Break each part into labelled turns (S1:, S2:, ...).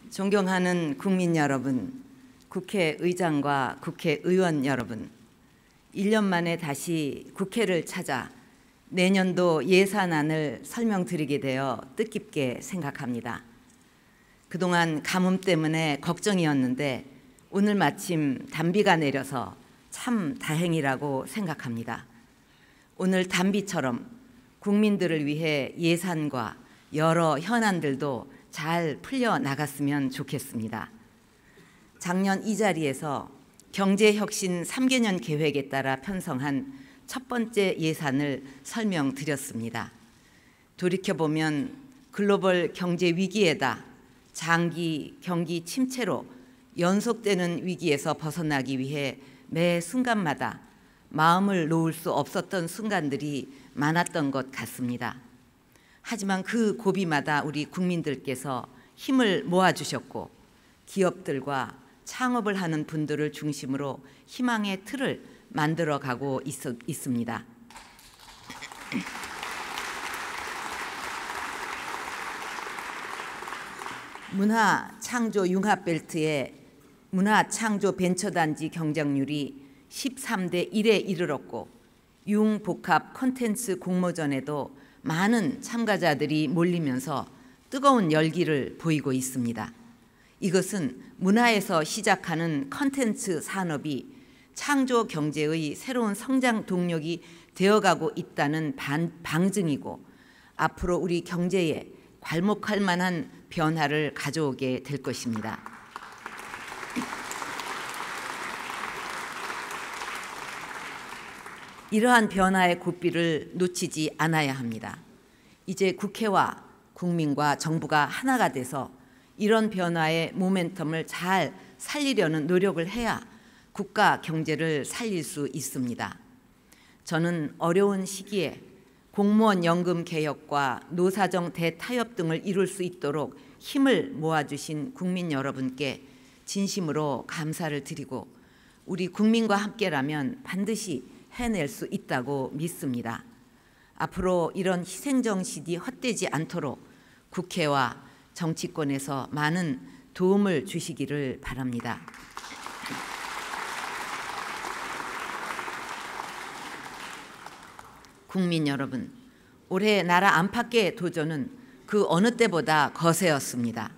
S1: 존경하는 국민 여러분, 국회의장과 국회의원 여러분, 1년 만에 다시 국회를 찾아 내년도 예산안을 설명드리게 되어 뜻깊게 생각합니다. 그동안 가뭄 때문에 걱정이었는데 오늘 마침 단비가 내려서 참 다행이라고 생각합니다. 오늘 단비처럼 국민들을 위해 예산과 여러 현안들도 잘 풀려나갔으면 좋겠습니다. 작년 이 자리에서 경제혁신 3개년 계획에 따라 편성한 첫 번째 예산을 설명드렸습니다. 돌이켜보면 글로벌 경제 위기에다 장기 경기 침체로 연속되는 위기에서 벗어나기 위해 매 순간마다 마음을 놓을 수 없었던 순간들이 많았던 것 같습니다. 하지만 그 고비마다 우리 국민들께서 힘을 모아주셨고 기업들과 창업을 하는 분들을 중심으로 희망의 틀을 만들어가고 있습니다. 문화창조융합벨트의 문화창조벤처단지 경쟁률이 13대 1에 이르렀고 융복합 콘텐츠 공모전에도 많은 참가자들이 몰리면서 뜨거운 열기를 보이고 있습니다. 이것은 문화에서 시작하는 콘텐츠 산업이 창조 경제의 새로운 성장 동력이 되어가고 있다는 방증이고 앞으로 우리 경제에 괄목할 만한 변화를 가져오게 될 것입니다. 이러한 변화의 고삐를 놓치지 않아야 합니다. 이제 국회와 국민과 정부가 하나가 돼서 이런 변화의 모멘텀을 잘 살리려는 노력을 해야 국가 경제를 살릴 수 있습니다. 저는 어려운 시기에 공무원 연금 개혁과 노사정 대타협 등을 이룰 수 있도록 힘을 모아주신 국민 여러분께 진심으로 감사를 드리고 우리 국민과 함께라면 반드시 해낼 수 있다고 믿습니다. 앞으로 이런 희생정신이 헛되지 않도록 국회와 정치권에서 많은 도움을 주시기를 바랍니다. 국민 여러분, 올해 나라 안팎의 도전은 그 어느 때보다 거세었습니다.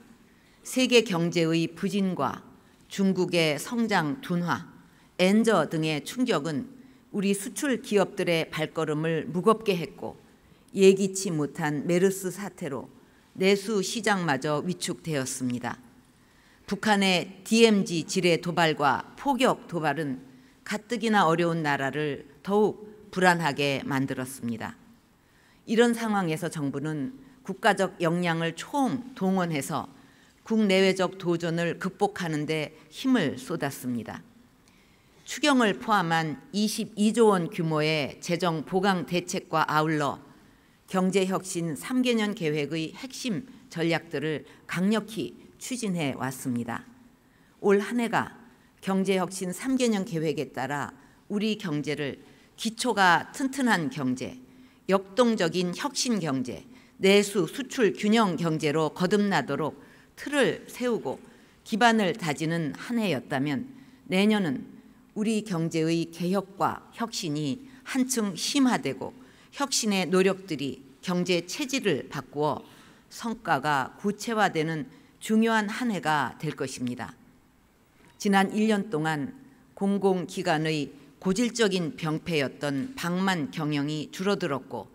S1: 세계 경제의 부진과 중국의 성장 둔화, 엔저 등의 충격은 우리 수출 기업들의 발걸음을 무겁게 했고 예기치 못한 메르스 사태로 내수 시장마저 위축되었습니다. 북한의 DMZ 지뢰 도발과 포격 도발은 가뜩이나 어려운 나라를 더욱 불안하게 만들었습니다. 이런 상황에서 정부는 국가적 역량을 총동원해서 국내외적 도전을 극복하는 데 힘을 쏟았습니다. 추경을 포함한 22조 원 규모의 재정 보강 대책과 아울러 경제혁신 3개년 계획의 핵심 전략들을 강력히 추진해 왔습니다. 올 한 해가 경제혁신 3개년 계획에 따라 우리 경제를 기초가 튼튼한 경제, 역동적인 혁신 경제, 내수 수출 균형 경제로 거듭나도록 틀을 세우고 기반을 다지는 한 해였다면 내년은 우리 경제의 개혁과 혁신이 한층 심화되고 혁신의 노력들이 경제 체질을 바꾸어 성과가 구체화되는 중요한 한 해가 될 것입니다. 지난 1년 동안 공공기관의 고질적인 병폐였던 방만 경영이 줄어들었고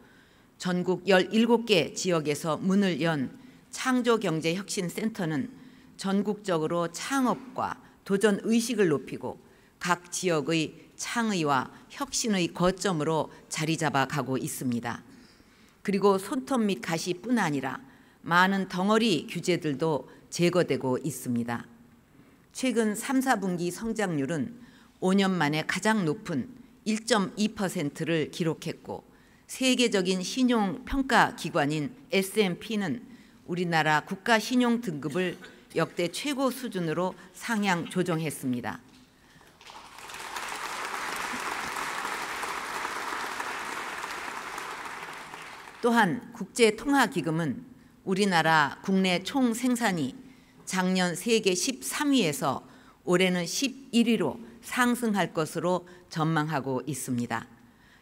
S1: 전국 17개 지역에서 문을 연 창조경제혁신센터는 전국적으로 창업과 도전 의식을 높이고 각 지역의 창의와 혁신의 거점으로 자리 잡아가고 있습니다. 그리고 손톱 및 가시뿐 아니라 많은 덩어리 규제들도 제거되고 있습니다. 최근 3, 4분기 성장률은 5년 만에 가장 높은 1.2%를 기록했고 세계적인 신용평가기관인 S&P는 우리나라 국가신용 등급을 역대 최고 수준으로 상향 조정했습니다. 또한 국제통화기금은 우리나라 국내 총생산이 작년 세계 13위에서 올해는 11위로 상승할 것으로 전망하고 있습니다.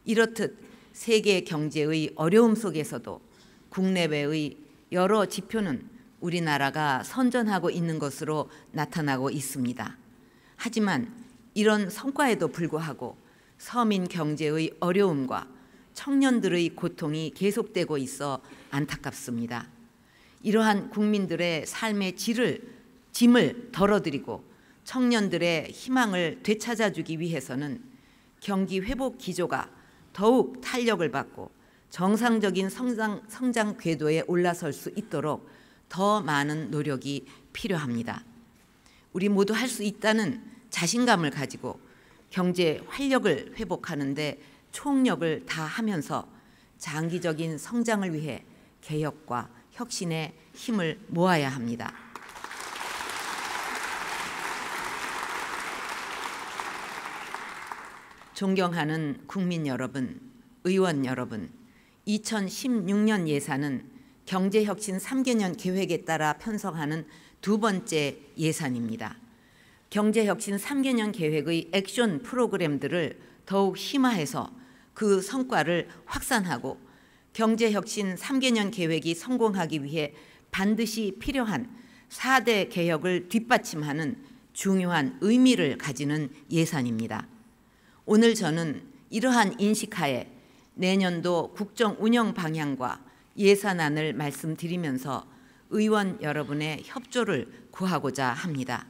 S1: 이렇듯 세계 경제의 어려움 속에서도 국내외의 여러 지표는 우리나라가 선전하고 있는 것으로 나타나고 있습니다. 하지만 이런 성과에도 불구하고 서민 경제의 어려움과 청년들의 고통이 계속되고 있어 안타깝습니다. 이러한 국민들의 삶의 짐을 덜어드리고 청년들의 희망을 되찾아주기 위해서는 경기 회복 기조가 더욱 탄력을 받고 정상적인 성장 궤도에 올라설 수 있도록 더 많은 노력이 필요합니다. 우리 모두 할 수 있다는 자신감을 가지고 경제 활력을 회복하는 데 총력을 다하면서 장기적인 성장을 위해 개혁과 혁신의 힘을 모아야 합니다. 존경하는 국민 여러분, 의원 여러분, 2016년 예산은 경제혁신 3개년 계획에 따라 편성하는 두 번째 예산입니다. 경제혁신 3개년 계획의 액션 프로그램들을 더욱 심화해서 그 성과를 확산하고 경제혁신 3개년 계획이 성공하기 위해 반드시 필요한 4대 개혁을 뒷받침하는 중요한 의미를 가지는 예산입니다. 오늘 저는 이러한 인식하에 내년도 국정 운영 방향과 예산안을 말씀드리면서 의원 여러분의 협조를 구하고자 합니다.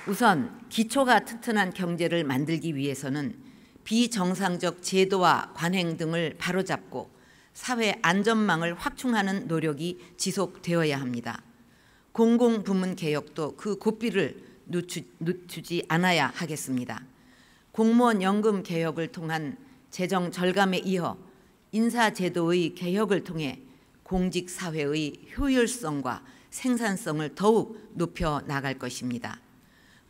S1: 우선 기초가 튼튼한 경제를 만들기 위해서는 비정상적 제도와 관행 등을 바로잡고 사회 안전망을 확충하는 노력이 지속되어야 합니다. 공공부문 개혁도 그 고삐를 늦추지 않아야 하겠습니다. 공무원 연금 개혁을 통한 재정 절감에 이어 인사제도의 개혁을 통해 공직사회의 효율성과 생산성을 더욱 높여 나갈 것입니다.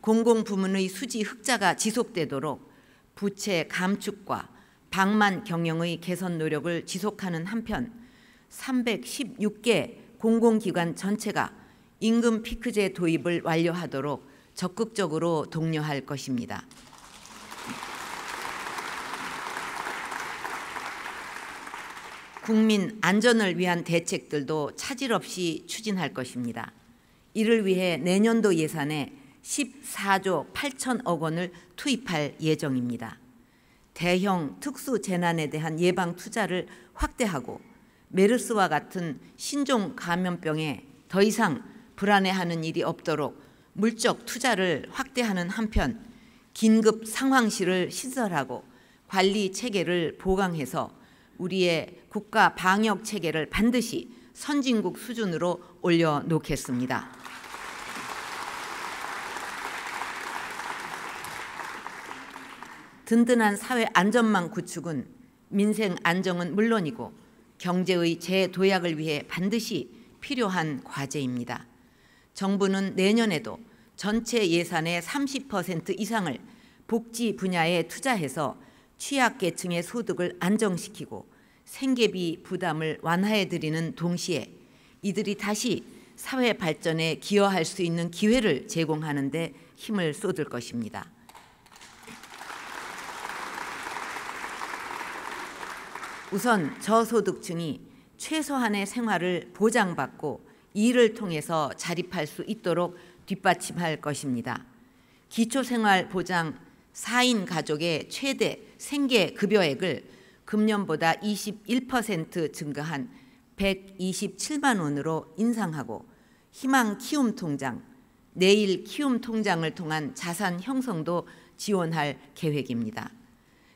S1: 공공부문의 수지 흑자가 지속되도록 부채 감축과 방만 경영의 개선 노력을 지속하는 한편 316개 공공기관 전체가 임금 피크제 도입을 완료하도록 적극적으로 독려할 것입니다. 국민 안전을 위한 대책들도 차질 없이 추진할 것입니다. 이를 위해 내년도 예산에 14조 8천억 원을 투입할 예정입니다. 대형 특수 재난에 대한 예방 투자를 확대하고 메르스와 같은 신종 감염병에 더 이상 불안해하는 일이 없도록 물적 투자를 확대하는 한편 긴급 상황실을 신설하고 관리 체계를 보강해서 우리의 국가 방역 체계를 반드시 선진국 수준으로 올려놓겠습니다. 든든한 사회 안전망 구축은 민생 안정은 물론이고 경제의 재도약을 위해 반드시 필요한 과제입니다. 정부는 내년에도 전체 예산의 30% 이상을 복지 분야에 투자해서 취약계층의 소득을 안정시키고 생계비 부담을 완화해드리는 동시에 이들이 다시 사회 발전에 기여할 수 있는 기회를 제공하는 데 힘을 쏟을 것입니다. 우선 저소득층이 최소한의 생활을 보장받고 이를 통해서 자립할 수 있도록 뒷받침할 것입니다. 기초생활보장 4인 가족의 최대 생계급여액을 금년보다 21% 증가한 127만 원으로 인상하고 희망키움통장, 내일키움통장을 통한 자산 형성도 지원할 계획입니다.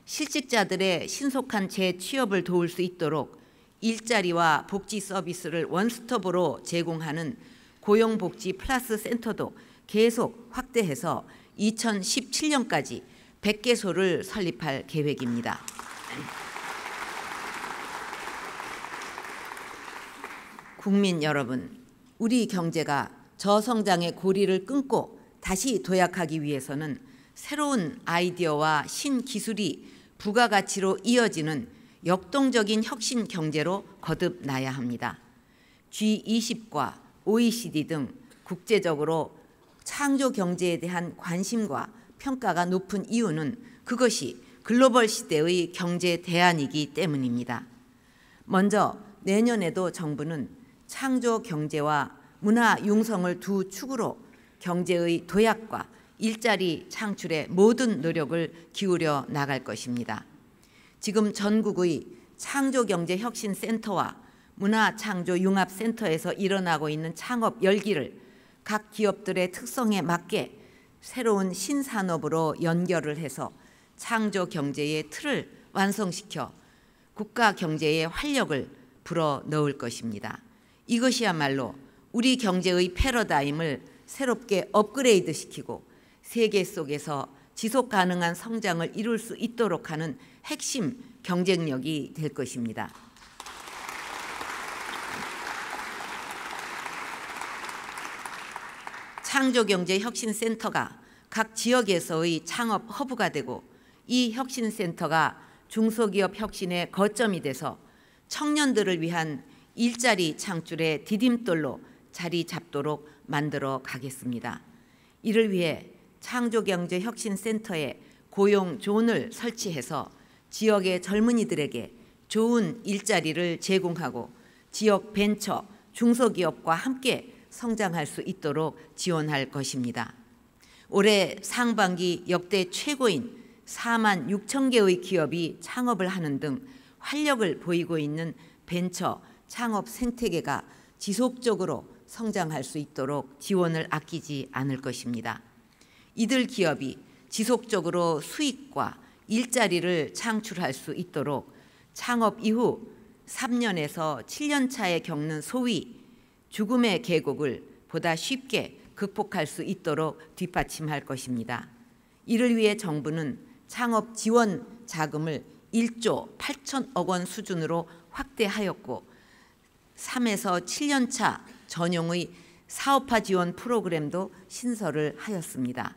S1: 실직자들의 신속한 재취업을 도울 수 있도록 일자리와 복지 서비스를 원스톱으로 제공하는 고용복지 플러스 센터도 계속 확대해서 2017년까지 100개소를 설립할 계획입니다. 국민 여러분, 우리 경제가 저성장의 고리를 끊고 다시 도약하기 위해서는 새로운 아이디어와 신기술이 부가가치로 이어지는 역동적인 혁신 경제로 거듭나야 합니다. G20과 OECD 등 국제적으로 창조 경제에 대한 관심과 평가가 높은 이유는 그것이 글로벌 시대의 경제 대안이기 때문입니다. 먼저 내년에도 정부는 창조 경제와 문화 융성을 두 축으로 경제의 도약과 일자리 창출에 모든 노력을 기울여 나갈 것입니다. 지금 전국의 창조경제혁신센터와 문화창조융합센터에서 일어나고 있는 창업 열기를 각 기업들의 특성에 맞게 새로운 신산업으로 연결을 해서 창조경제의 틀을 완성시켜 국가경제의 활력을 불어넣을 것입니다. 이것이야말로 우리 경제의 패러다임을 새롭게 업그레이드시키고 세계 속에서 지속가능한 성장을 이룰 수 있도록 하는 핵심 경쟁력이 될 것입니다. 창조경제혁신센터가 각 지역에서의 창업 허브가 되고 이 혁신센터가 중소기업 혁신의 거점이 돼서 청년들을 위한 일자리 창출의 디딤돌로 자리 잡도록 만들어 가겠습니다. 이를 위해 창조경제혁신센터에 고용존을 설치해서 지역의 젊은이들에게 좋은 일자리를 제공하고 지역 벤처, 중소기업과 함께 성장할 수 있도록 지원할 것입니다. 올해 상반기 역대 최고인 4만 6천 개의 기업이 창업을 하는 등 활력을 보이고 있는 벤처 창업 생태계가 지속적으로 성장할 수 있도록 지원을 아끼지 않을 것입니다. 이들 기업이 지속적으로 수익과 일자리를 창출할 수 있도록 창업 이후 3년에서 7년 차에 겪는 소위 죽음의 계곡을 보다 쉽게 극복할 수 있도록 뒷받침할 것입니다. 이를 위해 정부는 창업 지원 자금을 1조 8천억 원 수준으로 확대하였고 3에서 7년 차 전용의 사업화 지원 프로그램도 신설을 하였습니다.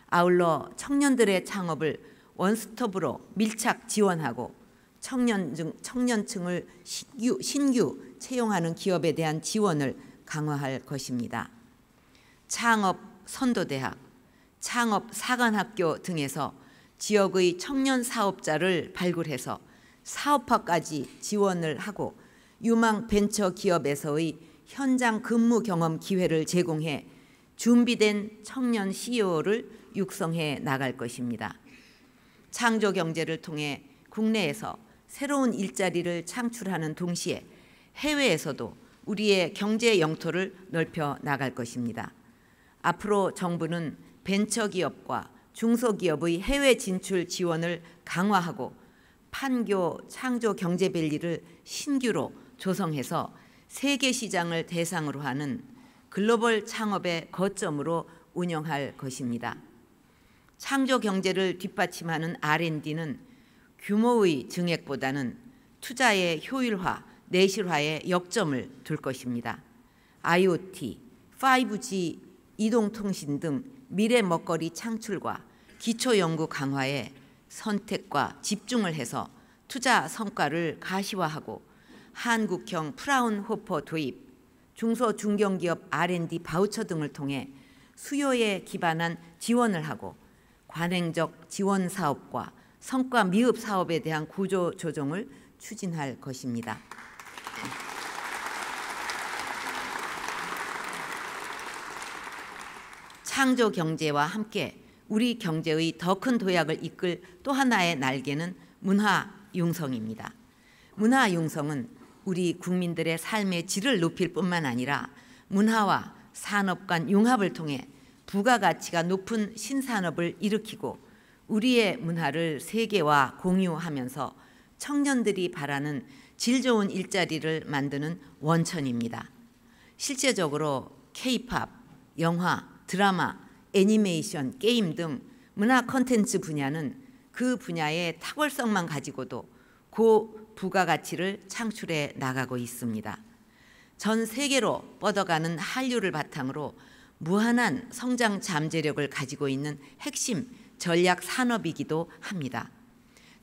S1: 아울러 청년들의 창업을 원스톱으로 밀착 지원하고 청년층을 신규 채용하는 기업에 대한 지원을 강화할 것입니다. 창업 선도대학, 창업 사관학교 등에서 지역의 청년 사업자를 발굴해서 사업화까지 지원을 하고 유망 벤처 기업에서의 현장 근무 경험 기회를 제공해 준비된 청년 CEO를 육성해 나갈 것입니다. 창조 경제를 통해 국내에서 새로운 일자리를 창출하는 동시에 해외에서도 우리의 경제 영토를 넓혀 나갈 것입니다. 앞으로 정부는 벤처기업과 중소기업의 해외 진출 지원을 강화하고 판교 창조경제밸리를 신규로 조성해서 세계 시장을 대상으로 하는 글로벌 창업의 거점으로 운영할 것입니다. 창조경제를 뒷받침하는 R&D는 규모의 증액보다는 투자의 효율화, 내실화에 역점을 둘 것입니다. IoT, 5G, 이동통신 등 미래 먹거리 창출과 기초연구 강화에 선택과 집중을 해서 투자 성과를 가시화하고 한국형 프라운호퍼 도입, 중소중견기업 R&D 바우처 등을 통해 수요에 기반한 지원을 하고 관행적 지원 사업과 성과 미흡 사업에 대한 구조 조정을 추진할 것입니다. 창조 경제와 함께 우리 경제의 더 큰 도약을 이끌 또 하나의 날개는 문화 융성입니다. 문화 융성은 우리 국민들의 삶의 질을 높일 뿐만 아니라 문화와 산업 간 융합을 통해 부가가치가 높은 신산업을 일으키고 우리의 문화를 세계와 공유하면서 청년들이 바라는 질 좋은 일자리를 만드는 원천입니다. 실제적으로 K-팝, 영화, 드라마, 애니메이션, 게임 등 문화 콘텐츠 분야는 그 분야의 탁월성만 가지고도 고부가가치를 창출해 나가고 있습니다. 전 세계로 뻗어가는 한류를 바탕으로 무한한 성장 잠재력을 가지고 있는 핵심 전략 산업이기도 합니다.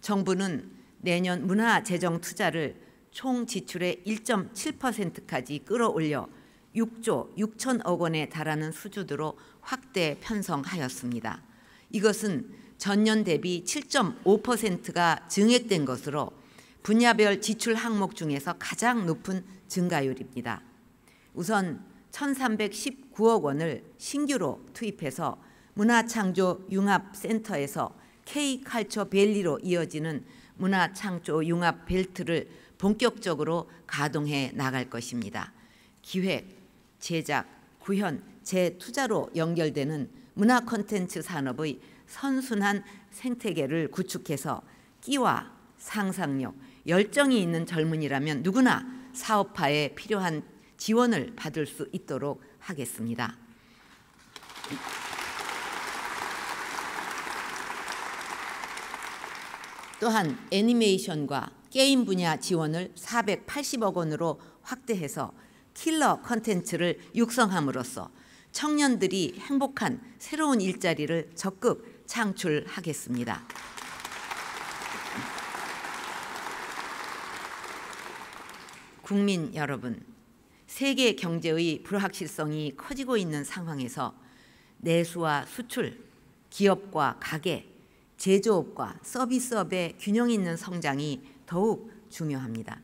S1: 정부는 내년 문화재정 투자를 총 지출의 1.7%까지 끌어올려 6조 6천억 원에 달하는 수준으로 확대 편성하였습니다. 이것은 전년 대비 7.5%가 증액된 것으로 분야별 지출 항목 중에서 가장 높은 증가율입니다. 우선 1,319억 원을 신규로 투입해서 문화창조융합센터에서 K컬처밸리로 이어지는 문화창조융합벨트를 본격적으로 가동해 나갈 것입니다. 기획, 제작, 구현, 재투자로 연결되는 문화 콘텐츠 산업의 선순환 생태계를 구축해서 끼와 상상력, 열정이 있는 젊은이라면 누구나 사업화에 필요한 지원을 받을 수 있도록 하겠습니다. 또한 애니메이션과 게임 분야 지원을 480억 원으로 확대해서 킬러 콘텐츠를 육성함으로써 청년들이 행복한 새로운 일자리를 적극 창출하겠습니다. 국민 여러분, 세계 경제의 불확실성이 커지고 있는 상황에서 내수와 수출, 기업과 가계, 제조업과 서비스업의 균형 있는 성장이 더욱 중요합니다.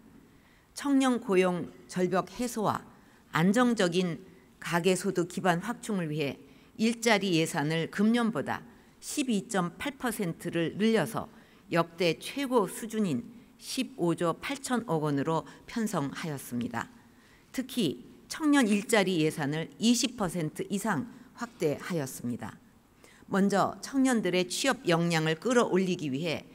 S1: 청년 고용 절벽 해소와 안정적인 가계소득 기반 확충을 위해 일자리 예산을 금년보다 12.8%를 늘려서 역대 최고 수준인 15조 8천억 원으로 편성하였습니다. 특히 청년 일자리 예산을 20% 이상 확대하였습니다. 먼저 청년들의 취업 역량을 끌어올리기 위해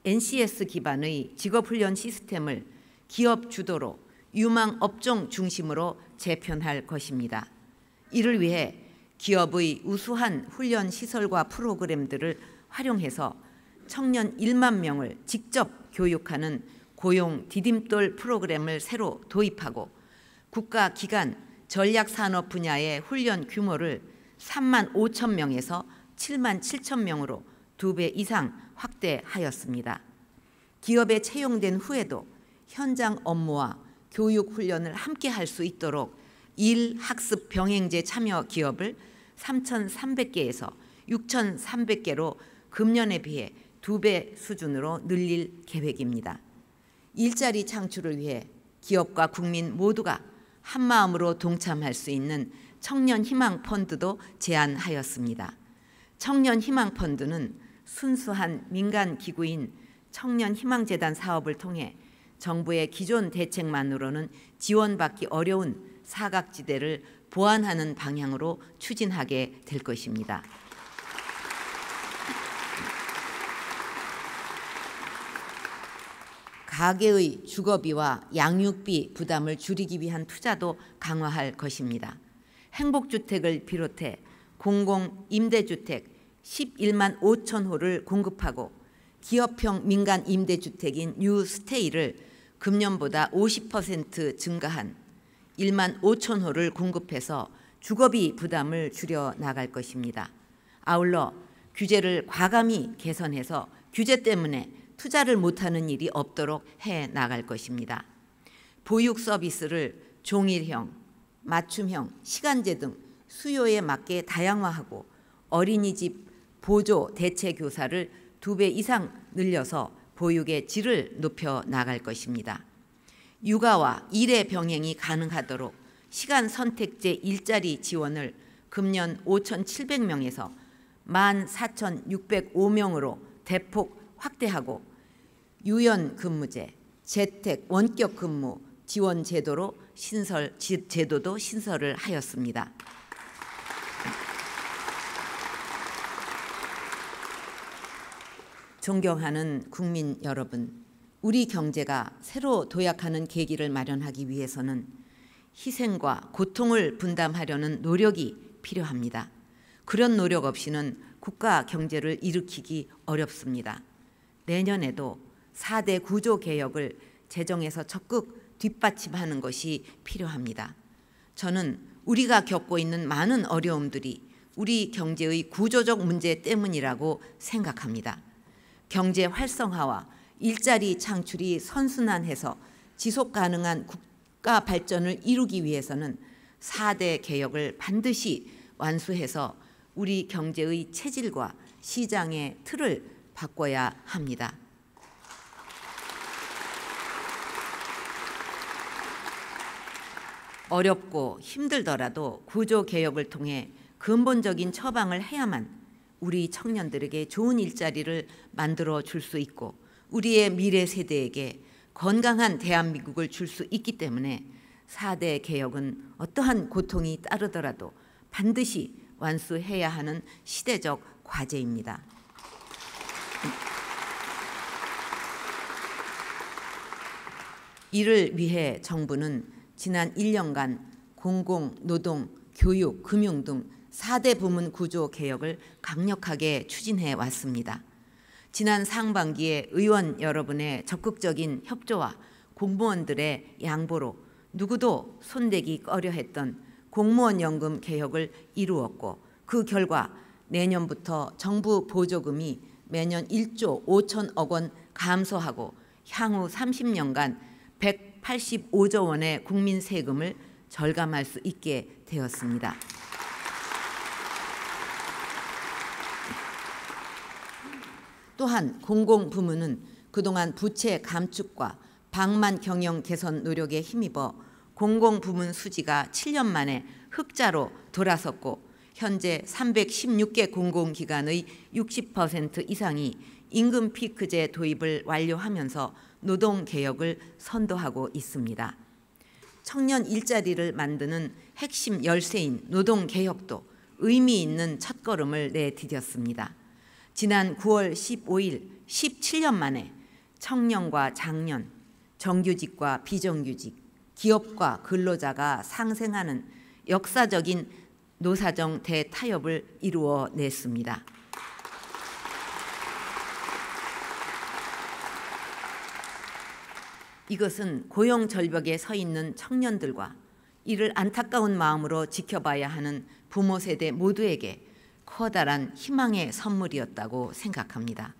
S1: NCS 기반의 직업훈련 시스템을 기업 주도로 유망 업종 중심으로 재편할 것입니다. 이를 위해 기업의 우수한 훈련 시설과 프로그램들을 활용해서 청년 1만 명을 직접 교육하는 고용 디딤돌 프로그램을 새로 도입하고 국가기관 전략산업 분야의 훈련 규모를 3만 5천 명에서 7만 7천 명으로 2배 이상 확대하였습니다. 기업에 채용된 후에도 현장 업무와 교육 훈련을 함께 할 수 있도록 일학습 병행제 참여 기업을 3,300개에서 6,300개로 금년에 비해 2배 수준으로 늘릴 계획입니다. 일자리 창출을 위해 기업과 국민 모두가 한마음으로 동참할 수 있는 청년희망펀드도 제안하였습니다. 청년희망펀드는 순수한 민간기구인 청년희망재단 사업을 통해 정부의 기존 대책만으로는 지원받기 어려운 사각지대를 보완하는 방향으로 추진하게 될 것입니다. 가계의 주거비와 양육비 부담을 줄이기 위한 투자도 강화할 것입니다. 행복주택을 비롯해 공공임대주택 11만 5천 호를 공급하고 기업형 민간 임대주택인 뉴스테이를 금년보다 50% 증가한 1만 5천 호를 공급해서 주거비 부담을 줄여 나갈 것입니다. 아울러 규제를 과감히 개선해서 규제 때문에 투자를 못하는 일이 없도록 해 나갈 것입니다. 보육 서비스를 종일형, 맞춤형, 시간제 등 수요에 맞게 다양화하고 어린이집 보조 대체 교사를 2배 이상 늘려서 보육의 질을 높여 나갈 것입니다. 육아와 일의 병행이 가능하도록 시간 선택제 일자리 지원을 금년 5,700명에서 14,605명으로 대폭 확대하고 유연 근무제, 재택 원격 근무 지원 제도도 신설을 하였습니다. 존경하는 국민 여러분, 우리 경제가 새로 도약하는 계기를 마련하기 위해서는 희생과 고통을 분담하려는 노력이 필요합니다. 그런 노력 없이는 국가 경제를 일으키기 어렵습니다. 내년에도 4대 구조 개혁을 재정에서 적극 뒷받침하는 것이 필요합니다. 저는 우리가 겪고 있는 많은 어려움들이 우리 경제의 구조적 문제 때문이라고 생각합니다. 경제 활성화와 일자리 창출이 선순환해서 지속 가능한 국가 발전을 이루기 위해서는 4대 개혁을 반드시 완수해서 우리 경제의 체질과 시장의 틀을 바꿔야 합니다. 어렵고 힘들더라도 구조개혁을 통해 근본적인 처방을 해야만 우리 청년들에게 좋은 일자리를 만들어 줄 수 있고 우리의 미래 세대에게 건강한 대한민국을 줄 수 있기 때문에 4대 개혁은 어떠한 고통이 따르더라도 반드시 완수해야 하는 시대적 과제입니다. 이를 위해 정부는 지난 1년간 공공, 노동, 교육, 금융 등 4대 부문 구조 개혁을 강력하게 추진해 왔습니다. 지난 상반기에 의원 여러분의 적극적인 협조와 공무원들의 양보로 누구도 손대기 꺼려했던 공무원 연금 개혁을 이루었고 그 결과 내년부터 정부 보조금이 매년 1조 5천억 원 감소하고 향후 30년간 185조 원의 국민 세금을 절감할 수 있게 되었습니다. 또한 공공부문은 그동안 부채 감축과 방만 경영 개선 노력에 힘입어 공공부문 수지가 7년 만에 흑자로 돌아섰고 현재 316개 공공기관의 60% 이상이 임금 피크제 도입을 완료하면서 노동개혁을 선도하고 있습니다. 청년 일자리를 만드는 핵심 열쇠인 노동개혁도 의미 있는 첫걸음을 내디뎠습니다. 지난 9월 15일 17년 만에 청년과 장년, 정규직과 비정규직, 기업과 근로자가 상생하는 역사적인 노사정 대타협을 이루어냈습니다. 이것은 고용 절벽에 서 있는 청년들과 이를 안타까운 마음으로 지켜봐야 하는 부모 세대 모두에게 커다란 희망의 선물이었다고 생각합니다.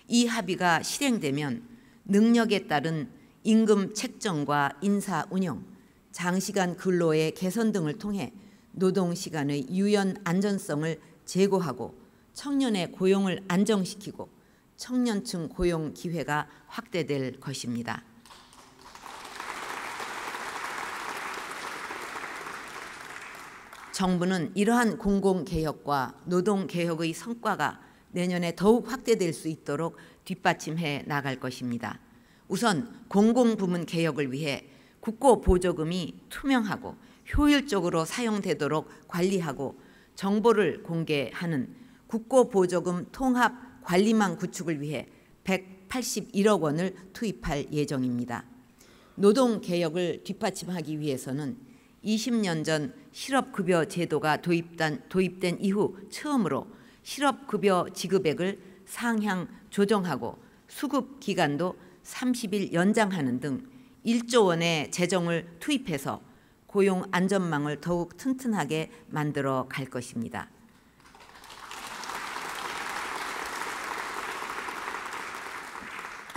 S1: 이 합의가 실행되면 능력에 따른 임금 책정과 인사 운영, 장시간 근로의 개선 등을 통해 노동시간의 유연 안전성을 제고하고 청년의 고용을 안정시키고 청년층 고용 기회가 확대될 것입니다. 정부는 이러한 공공개혁과 노동개혁의 성과가 내년에 더욱 확대될 수 있도록 뒷받침해 나갈 것입니다. 우선 공공부문 개혁을 위해 국고보조금이 투명하고 효율적으로 사용되도록 관리하고 정보를 공개하는 국고보조금 통합관리망 구축을 위해 181억 원을 투입할 예정입니다. 노동개혁을 뒷받침하기 위해서는 20년 전 실업급여 제도가 도입된 이후 처음으로 실업급여 지급액을 상향 조정하고 수급 기간도 30일 연장하는 등 1조 원의 재정을 투입해서 고용 안전망을 더욱 튼튼하게 만들어 갈 것입니다.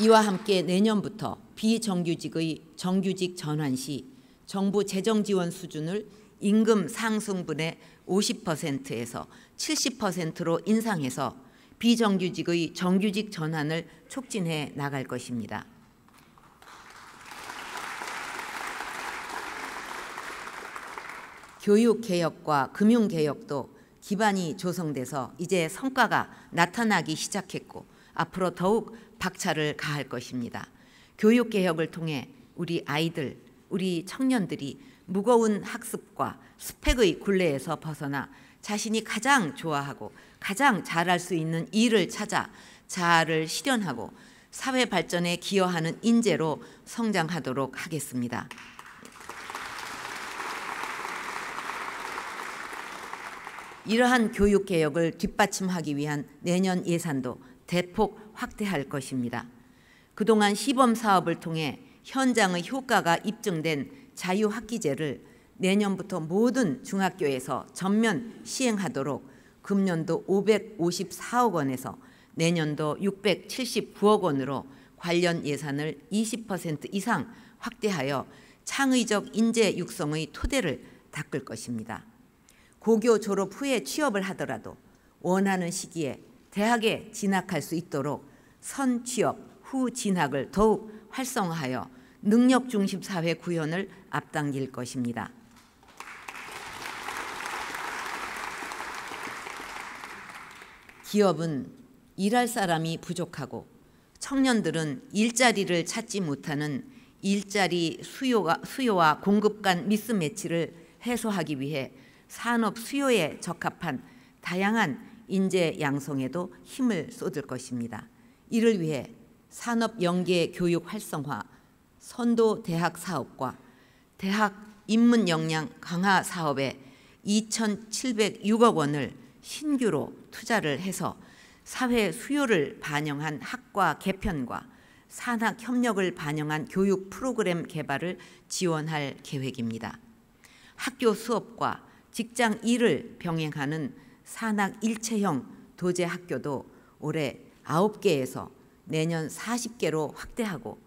S1: 이와 함께 내년부터 비정규직의 정규직 전환 시 정부 재정 지원 수준을 임금 상승분의 50%에서 70%로 인상해서 비정규직의 정규직 전환을 촉진해 나갈 것입니다. 교육개혁과 금융개혁도 기반이 조성돼서 이제 성과가 나타나기 시작했고 앞으로 더욱 박차를 가할 것입니다. 교육개혁을 통해 우리 아이들, 우리 청년들이 무거운 학습과 스펙의 굴레에서 벗어나 자신이 가장 좋아하고 가장 잘할 수 있는 일을 찾아 자아를 실현하고 사회 발전에 기여하는 인재로 성장하도록 하겠습니다. 이러한 교육개혁을 뒷받침하기 위한 내년 예산도 대폭 확대할 것입니다. 그동안 시범사업을 통해 현장의 효과가 입증된 자유학기제를 내년부터 모든 중학교에서 전면 시행하도록 금년도 554억 원에서 내년도 679억 원으로 관련 예산을 20% 이상 확대하여 창의적 인재 육성의 토대를 닦을 것입니다. 고교 졸업 후에 취업을 하더라도 원하는 시기에 대학에 진학할 수 있도록 선취업 후 진학을 더욱 활성화하여 능력 중심 사회 구현을 앞당길 것입니다. 기업은 일할 사람이 부족하고 청년들은 일자리를 찾지 못하는 일자리 수요와 공급 간 미스매치를 해소하기 위해 산업 수요에 적합한 다양한 인재 양성에도 힘을 쏟을 것입니다. 이를 위해 산업 연계 교육 활성화, 선도 대학 사업과 대학 인문 역량 강화 사업에 2,706억 원을 신규로 투자를 해서 사회 수요를 반영한 학과 개편과 산학 협력을 반영한 교육 프로그램 개발을 지원할 계획입니다. 학교 수업과 직장 일을 병행하는 산학 일체형 도제 학교도 올해 9개에서 내년 40개로 확대하고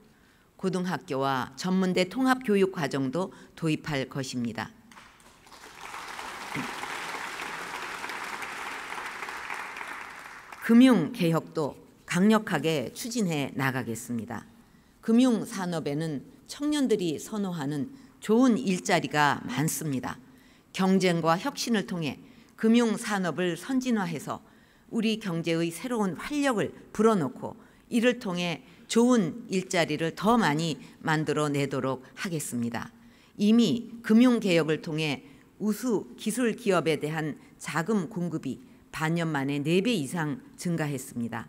S1: 고등학교와 전문대 통합교육 과정도 도입할 것입니다. 금융개혁도 강력하게 추진해 나가겠습니다. 금융산업에는 청년들이 선호하는 좋은 일자리가 많습니다. 경쟁과 혁신을 통해 금융산업을 선진화해서 우리 경제의 새로운 활력을 불어넣고 이를 통해 좋은 일자리를 더 많이 만들어내도록 하겠습니다. 이미 금융개혁을 통해 우수 기술 기업에 대한 자금 공급이 반년 만에 4배 이상 증가했습니다.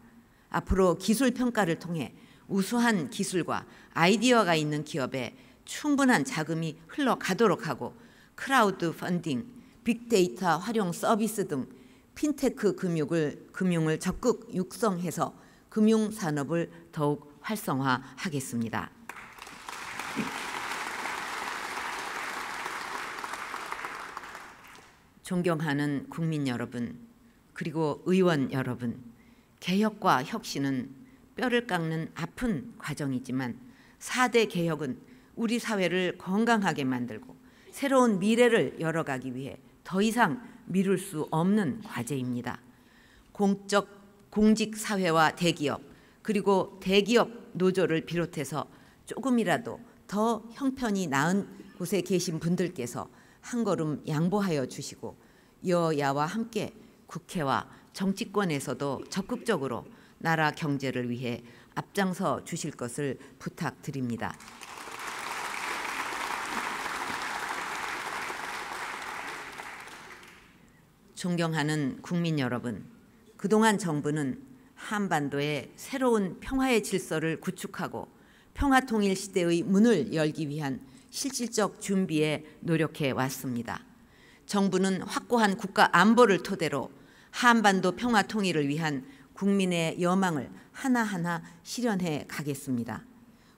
S1: 앞으로 기술 평가를 통해 우수한 기술과 아이디어가 있는 기업에 충분한 자금이 흘러가도록 하고 크라우드 펀딩, 빅데이터 활용 서비스 등 핀테크 금융을 적극 육성해서 금융산업을 더욱 활성화하겠습니다. 존경하는 국민 여러분, 그리고 의원 여러분, 개혁과 혁신은 뼈를 깎는 아픈 과정이지만 4대 개혁은 우리 사회를 건강하게 만들고 새로운 미래를 열어가기 위해 더 이상 미룰 수 없는 과제입니다. 공직 사회와 대기업 그리고 대기업 노조를 비롯해서 조금이라도 더 형편이 나은 곳에 계신 분들께서 한 걸음 양보하여 주시고 여야와 함께 국회와 정치권에서도 적극적으로 나라 경제를 위해 앞장서 주실 것을 부탁드립니다. 존경하는 국민 여러분, 그동안 정부는 한반도의 새로운 평화의 질서를 구축하고 평화통일 시대의 문을 열기 위한 실질적 준비에 노력해 왔습니다. 정부는 확고한 국가 안보를 토대로 한반도 평화 통일을 위한 국민의 여망을 하나하나 실현해 가겠습니다.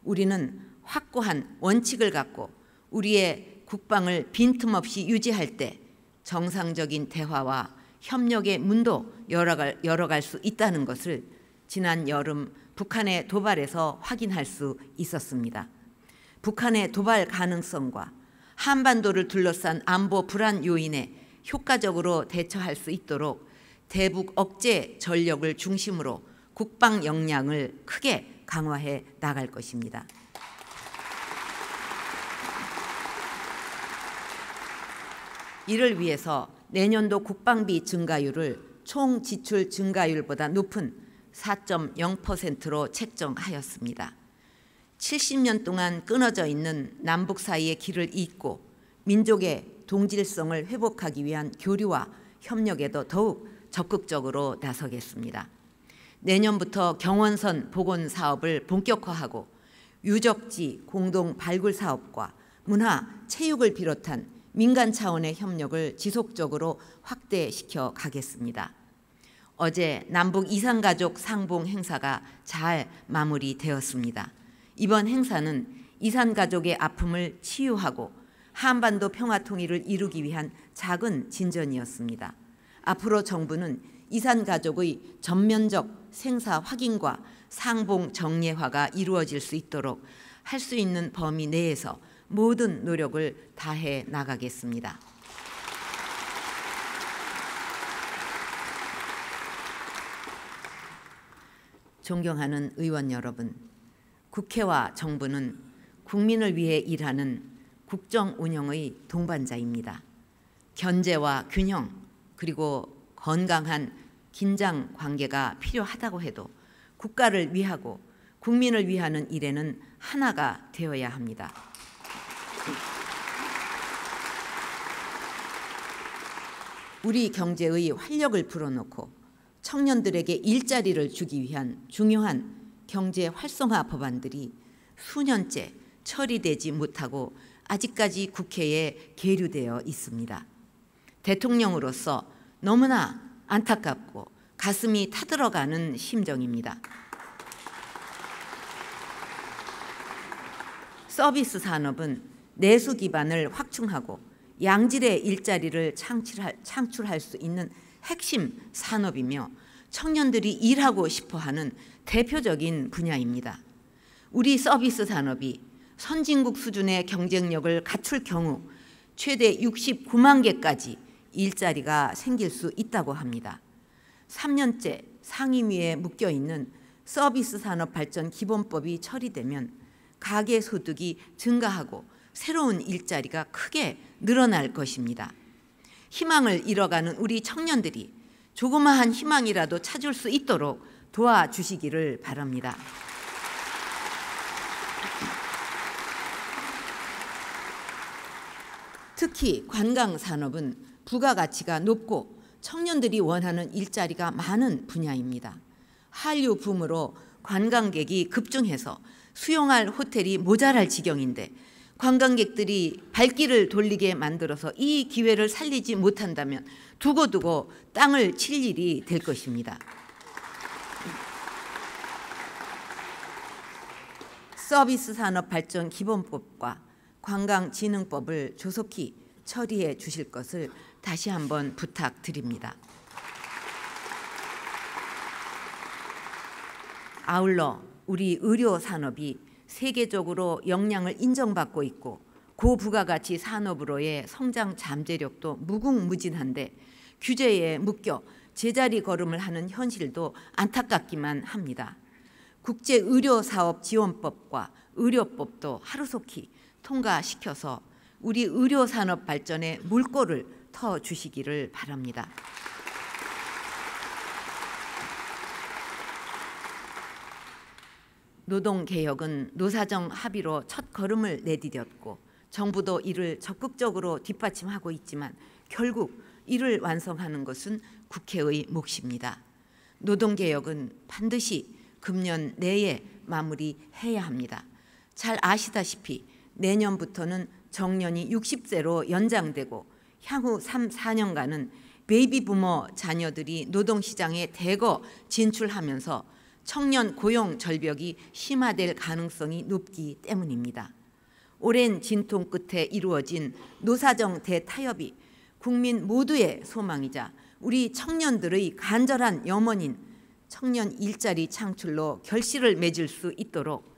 S1: 우리는 확고한 원칙을 갖고 우리의 국방을 빈틈없이 유지할 때 정상적인 대화와 협력의 문도 열어갈 수 있다는 것을 지난 여름 북한의 도발에서 확인할 수 있었습니다. 북한의 도발 가능성과 한반도를 둘러싼 안보 불안 요인에 효과적으로 대처할 수 있도록 대북 억제 전력을 중심으로 국방 역량을 크게 강화해 나갈 것입니다. 이를 위해서 내년도 국방비 증가율을 총 지출 증가율보다 높은 4.0%로 책정하였습니다. 70년 동안 끊어져 있는 남북 사이의 길을 잇고 민족의 동질성을 회복하기 위한 교류와 협력에도 더욱 적극적으로 나서겠습니다. 내년부터 경원선 복원 사업을 본격화하고 유적지 공동 발굴 사업과 문화, 체육을 비롯한 민간 차원의 협력을 지속적으로 확대시켜 가겠습니다. 어제 남북 이산가족 상봉 행사가 잘 마무리되었습니다. 이번 행사는 이산가족의 아픔을 치유하고 한반도 평화통일을 이루기 위한 작은 진전이었습니다. 앞으로 정부는 이산가족의 전면적 생사 확인과 상봉 정례화가 이루어질 수 있도록 할 수 있는 범위 내에서 모든 노력을 다해 나가겠습니다. 존경하는 의원 여러분, 국회와 정부는 국민을 위해 일하는 국정 운영의 동반자입니다. 견제와 균형 그리고 건강한 긴장 관계가 필요하다고 해도 국가를 위하고 국민을 위하는 일에는 하나가 되어야 합니다. 우리 경제의 활력을 불어넣고 청년들에게 일자리를 주기 위한 중요한 경제 활성화 법안들이 수년째 처리되지 못하고 아직까지 국회에 계류되어 있습니다. 대통령으로서 너무나 안타깝고 가슴이 타들어가는 심정입니다. 서비스 산업은 내수 기반을 확충하고 양질의 일자리를 창출할 수 있는 핵심 산업이며 청년들이 일하고 싶어하는 대표적인 분야입니다. 우리 서비스 산업이 선진국 수준의 경쟁력을 갖출 경우 최대 69만 개까지 일자리가 생길 수 있다고 합니다. 3년째 상임위에 묶여있는 서비스 산업 발전 기본법이 처리되면 가계소득이 증가하고 새로운 일자리가 크게 늘어날 것입니다. 희망을 잃어가는 우리 청년들이 조그마한 희망이라도 찾을 수 있도록 도와주시기를 바랍니다. 특히 관광산업은 부가가치가 높고 청년들이 원하는 일자리가 많은 분야입니다. 한류 붐으로 관광객이 급증해서 수용할 호텔이 모자랄 지경인데 관광객들이 발길을 돌리게 만들어서 이 기회를 살리지 못한다면 두고두고 땅을 칠 일이 될 것입니다. 서비스 산업 발전 기본법과 관광진흥법을 조속히 처리해 주실 것을 다시 한번 부탁드립니다. 아울러 우리 의료 산업이 세계적으로 역량을 인정받고 있고 고부가가치 산업으로의 성장 잠재력도 무궁무진한데 규제에 묶여 제자리 걸음을 하는 현실도 안타깝기만 합니다. 국제의료사업지원법과 의료법도 하루속히 통과시켜서 우리 의료산업 발전에 물꼬를 터주시기를 바랍니다. 노동개혁은 노사정 합의로 첫 걸음을 내디뎠고 정부도 이를 적극적으로 뒷받침하고 있지만 결국 이를 완성하는 것은 국회의 몫입니다. 노동개혁은 반드시 금년 내에 마무리해야 합니다. 잘 아시다시피 내년부터는 정년이 60세로 연장되고 향후 3, 4년간은 베이비부머 자녀들이 노동시장에 대거 진출하면서 청년 고용 절벽이 심화될 가능성이 높기 때문입니다. 오랜 진통 끝에 이루어진 노사정 대타협이 국민 모두의 소망이자 우리 청년들의 간절한 염원인 청년 일자리 창출로 결실을 맺을 수 있도록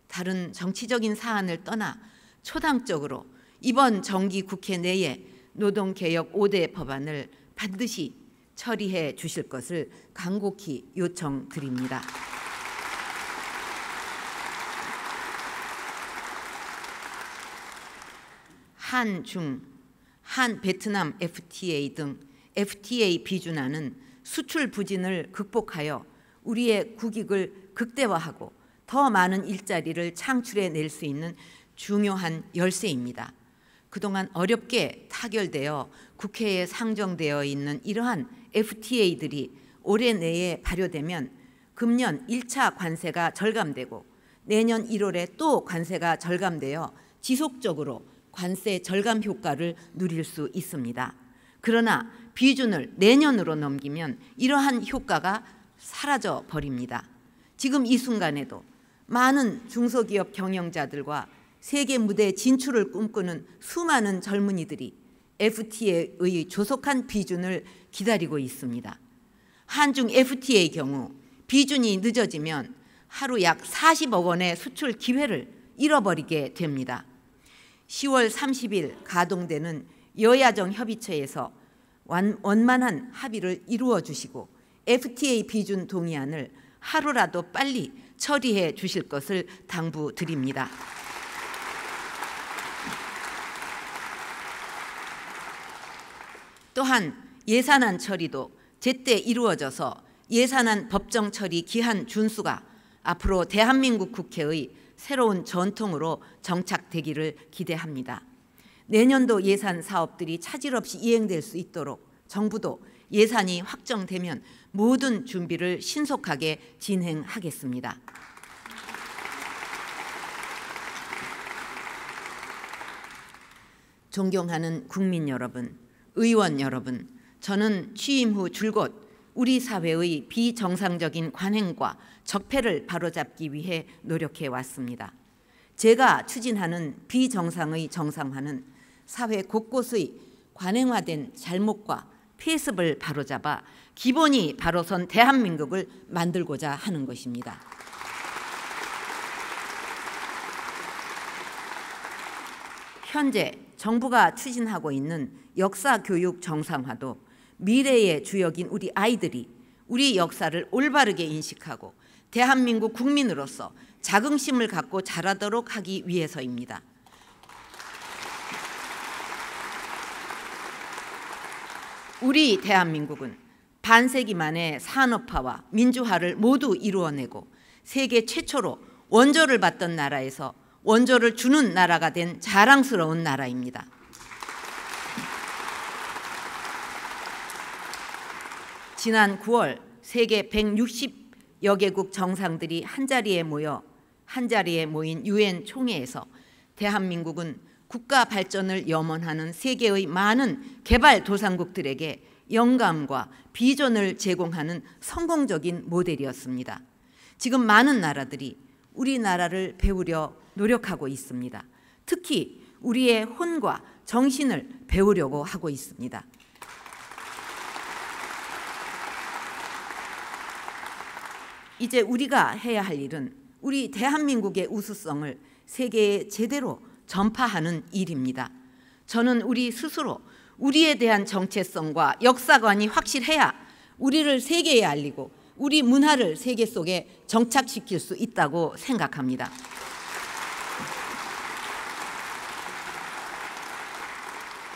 S1: 다른 정치적인 사안을 떠나 초당적으로 이번 정기 국회 내에 노동개혁 5대 법안을 반드시 처리해 주실 것을 간곡히 요청드립니다. 한중, 한베트남 FTA 등 FTA 비준안은 수출 부진을 극복하여 우리의 국익을 극대화하고 더 많은 일자리를 창출해낼 수 있는 중요한 열쇠입니다. 그동안 어렵게 타결되어 국회에 상정되어 있는 이러한 FTA들이 올해 내에 발효되면 금년 1차 관세가 절감되고 내년 1월에 또 관세가 절감되어 지속적으로 관세 절감 효과를 누릴 수 있습니다. 그러나 비준을 내년으로 넘기면 이러한 효과가 사라져 버립니다. 지금 이 순간에도 많은 중소기업 경영자들과 세계 무대 진출을 꿈꾸는 수많은 젊은이들이 FTA의 조속한 비준을 기다리고 있습니다. 한중 FTA의 경우 비준이 늦어지면 하루 약 40억 원의 수출 기회를 잃어버리게 됩니다. 10월 30일 가동되는 여야정 협의체에서 원만한 합의를 이루어 주시고 FTA 비준 동의안을 하루라도 빨리 처리해 주실 것을 당부드립니다. 또한 예산안 처리도 제때 이루어져서 예산안 법정 처리 기한 준수가 앞으로 대한민국 국회의 새로운 전통으로 정착되기를 기대합니다. 내년도 예산 사업들이 차질 없이 이행될 수 있도록 정부도 예산이 확정되면 모든 준비를 신속하게 진행하겠습니다. 존경하는 국민 여러분, 의원 여러분, 저는 취임 후 줄곧 우리 사회의 비정상적인 관행과 적폐를 바로잡기 위해 노력해 왔습니다. 제가 추진하는 비정상의 정상화는 사회 곳곳의 관행화된 잘못과 폐습을 바로잡아 기본이 바로선 대한민국을 만들고자 하는 것입니다. 현재 정부가 추진하고 있는 역사교육 정상화도 미래의 주역인 우리 아이들이 우리 역사를 올바르게 인식하고 대한민국 국민으로서 자긍심을 갖고 자라도록 하기 위해서입니다. 우리 대한민국은 반세기 만에 산업화와 민주화를 모두 이루어내고 세계 최초로 원조를 받던 나라에서 원조를 주는 나라가 된 자랑스러운 나라입니다. 지난 9월 세계 160여 개국 정상들이 한자리에 모인 유엔 총회에서 대한민국은 국가 발전을 염원하는 세계의 많은 개발도상국들에게 영감과 비전을 제공하는 성공적인 모델이었습니다. 지금 많은 나라들이 우리나라를 배우려 노력하고 있습니다. 특히 우리의 혼과 정신을 배우려고 하고 있습니다. 이제 우리가 해야 할 일은 우리 대한민국의 우수성을 세계에 제대로 전파하는 일입니다. 저는 우리 스스로 우리에 대한 정체성과 역사관이 확실해야 우리를 세계에 알리고 우리 문화를 세계 속에 정착시킬 수 있다고 생각합니다.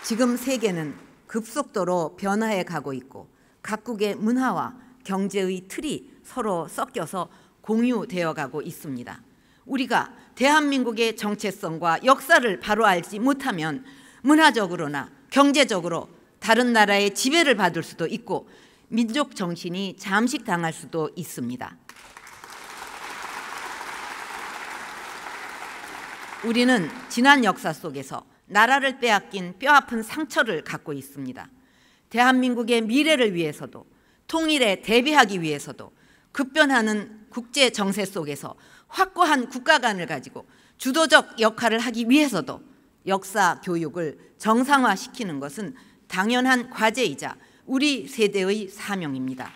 S1: 지금 세계는 급속도로 변화해 가고 있고 각국의 문화와 경제의 틀이 서로 섞여서 공유되어 가고 있습니다. 우리가 대한민국의 정체성과 역사를 바로 알지 못하면 문화적으로나 경제적으로 다른 나라의 지배를 받을 수도 있고 민족 정신이 잠식당할 수도 있습니다. 우리는 지난 역사 속에서 나라를 빼앗긴 뼈아픈 상처를 갖고 있습니다. 대한민국의 미래를 위해서도 통일에 대비하기 위해서도 급변하는 국제 정세 속에서 확고한 국가관을 가지고 주도적 역할을 하기 위해서도 역사 교육을 정상화시키는 것은 당연한 과제이자 우리 세대의 사명입니다.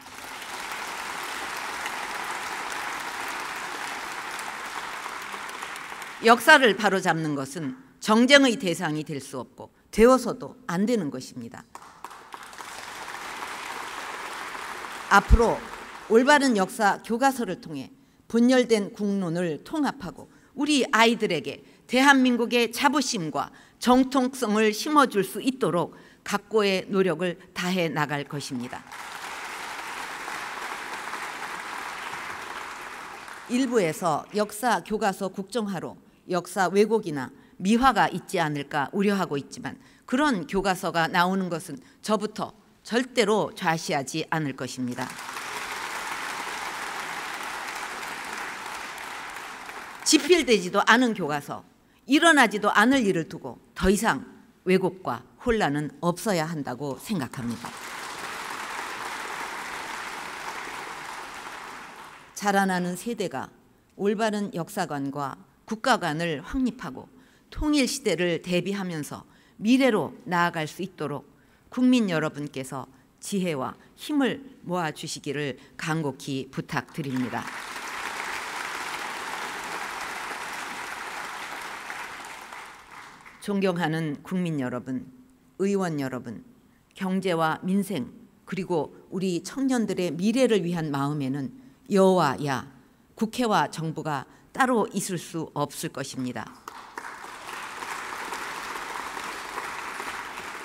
S1: 역사를 바로잡는 것은 정쟁의 대상이 될 수 없고 되어서도 안 되는 것입니다. 앞으로 올바른 역사 교과서를 통해 분열된 국론을 통합하고 우리 아이들에게 대한민국의 자부심과 정통성을 심어줄 수 있도록 각고의 노력을 다해 나갈 것입니다. 일부에서 역사 교과서 국정화로 역사 왜곡이나 미화가 있지 않을까 우려하고 있지만 그런 교과서가 나오는 것은 저부터 절대로 좌시하지 않을 것입니다. 집필되지도 않은 교과서, 일어나지도 않을 일을 두고 더 이상 왜곡과 혼란은 없어야 한다고 생각합니다. 자라나는 세대가 올바른 역사관과 국가관을 확립하고 통일 시대를 대비하면서 미래로 나아갈 수 있도록 국민 여러분께서 지혜와 힘을 모아주시기를 간곡히 부탁드립니다. 존경하는 국민 여러분, 의원 여러분, 경제와 민생 그리고 우리 청년들의 미래를 위한 마음에는 여와 야, 국회와 정부가 따로 있을 수 없을 것입니다.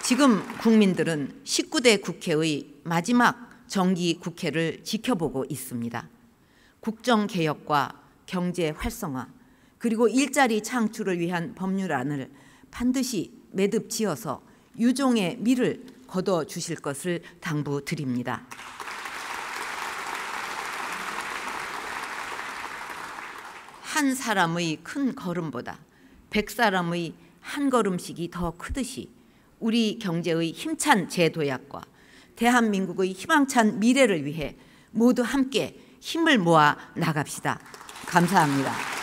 S1: 지금 국민들은 19대 국회의 마지막 정기 국회를 지켜보고 있습니다. 국정개혁과 경제 활성화 그리고 일자리 창출을 위한 법률안을 반드시 매듭지어서 유종의 미를 거둬주실 것을 당부드립니다. 한 사람의 큰 걸음보다 100사람의 한 걸음씩이 더 크듯이 우리 경제의 힘찬 재도약과 대한민국의 희망찬 미래를 위해 모두 함께 힘을 모아 나갑시다. 감사합니다.